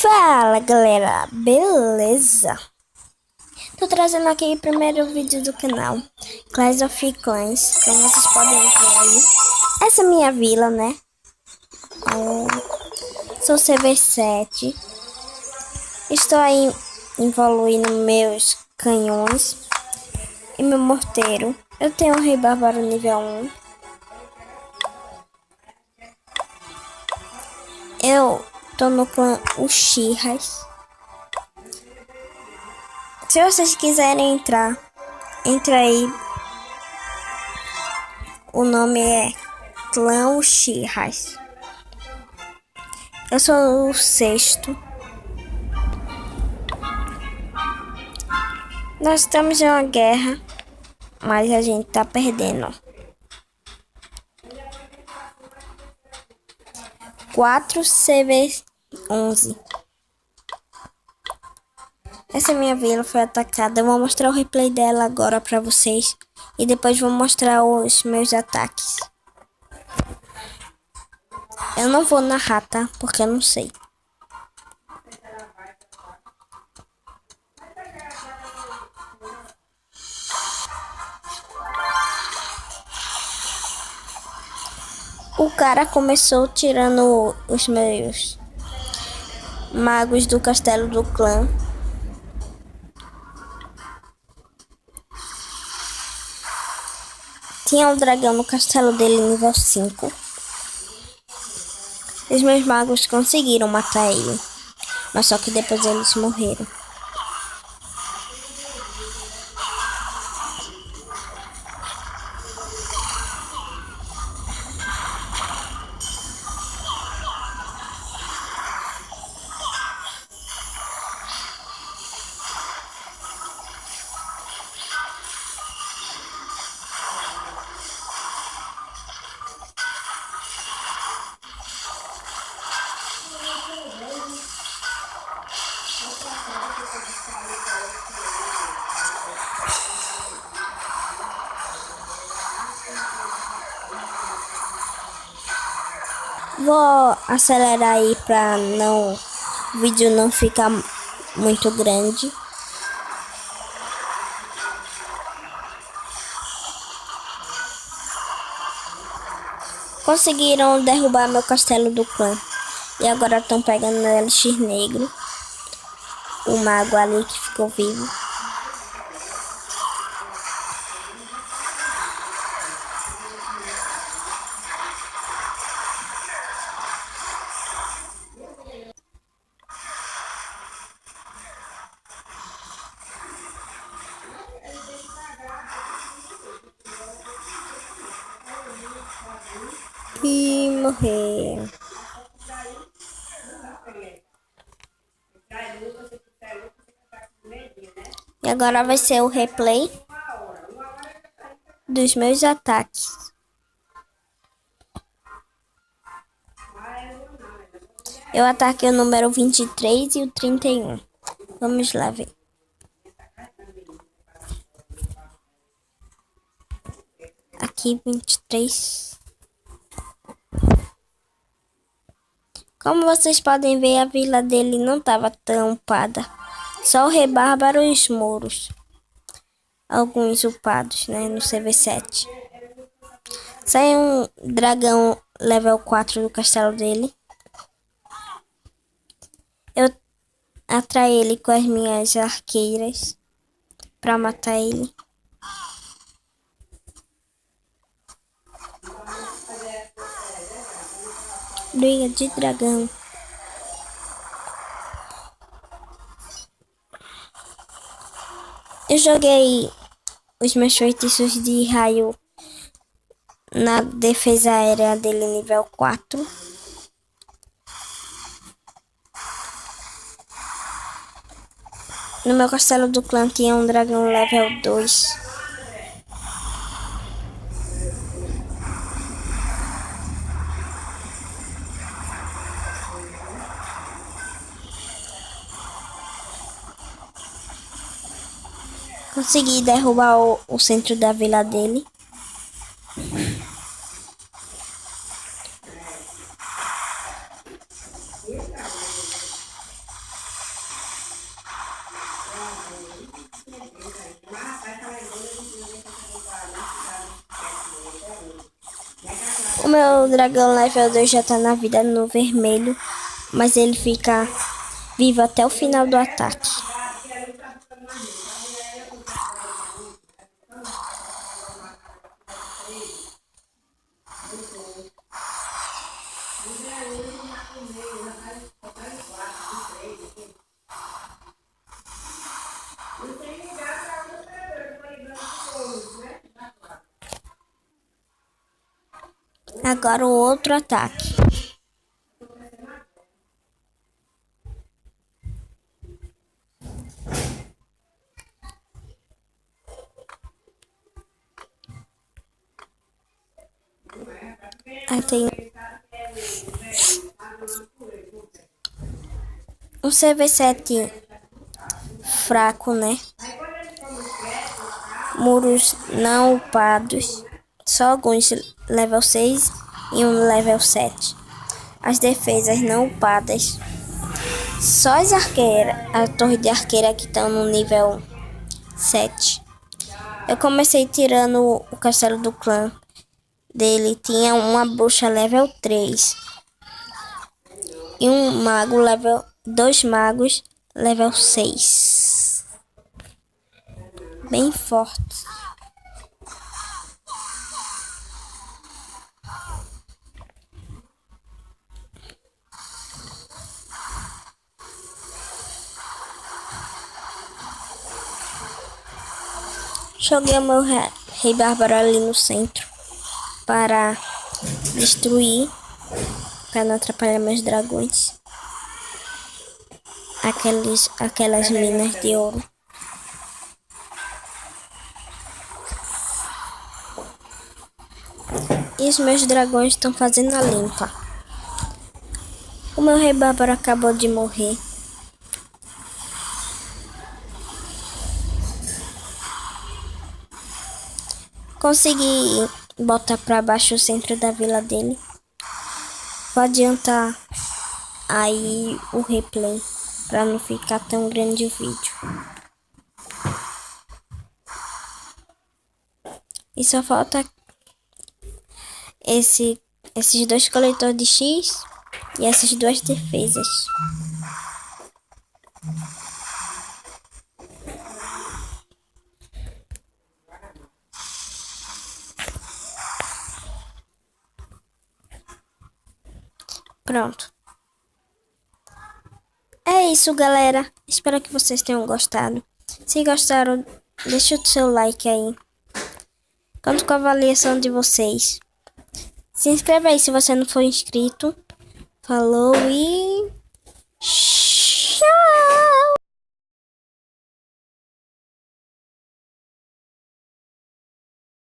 Fala galera, beleza? Tô trazendo aqui o primeiro vídeo do canal Clash of Clans, como vocês podem ver aí. Essa é minha vila, né? Sou CV7. Estou aí evoluindo meus canhões e meu morteiro. Eu tenho um rei bárbaro nível 1. Eu tô no clã Uchihas. Se vocês quiserem entrar, entra aí. O nome é Clã Uchihas. Eu sou o sexto. Nós estamos em uma guerra, mas a gente tá perdendo. 4CV11. Essa minha vila foi atacada. Eu vou mostrar o replay dela agora pra vocês. E depois vou mostrar os meus ataques. Eu não vou narrar, tá? Porque eu não sei. O cara começou tirando os meus magos do castelo do clã. Tinha um dragão no castelo dele nível 5. Os meus magos conseguiram matar ele. Mas só que depois eles morreram. Vou acelerar aí para o vídeo não ficar muito grande. Conseguiram derrubar meu castelo do clã. E agora estão pegando o Elixir Negro. O mago ali que ficou vivo. E morrer. E agora vai ser o replay dos meus ataques. Eu ataquei o número 23 e o 31. Vamos lá ver. Aqui 23. Como vocês podem ver, a vila dele não estava tão upada. Só o rei bárbaro e os muros. Alguns upados, né, no CV7. Sai um dragão level 4 do castelo dele. Eu atraí ele com as minhas arqueiras para matar ele. Briga de dragão. Eu joguei os meus feitiços de raio na defesa aérea dele nível 4. No meu castelo do clã tinha um dragão level 2. Consegui derrubar o centro da vila dele. meu dragão level 2 já tá na vida no vermelho, mas ele fica vivo até o final do ataque. Agora o outro ataque. Aí tem um CV7 fraco, né? Muros não upados. Só alguns level 6 e um level 7. As defesas não upadas. Só as arqueiras, a torre de arqueira que estão no nível 7. Eu comecei tirando o castelo do clã dele. Tinha uma bruxa level 3. E um mago level... 2 magos level 6. Bem forte. Joguei o meu rei bárbaro ali no centro para destruir, para não atrapalhar meus dragões. Aquelas minas de ouro. E os meus dragões estão fazendo a limpa. O meu rei bárbaro acabou de morrer. Consegui botar para baixo o centro da vila dele. Vou adiantar aí o replay para não ficar tão grande o vídeo. E só falta esses 2 coletores de X e essas 2 defesas. Pronto. É isso, galera. Espero que vocês tenham gostado. Se gostaram, deixa o seu like aí. Conto com a avaliação de vocês. Se inscreve aí se você não for inscrito. Falou e...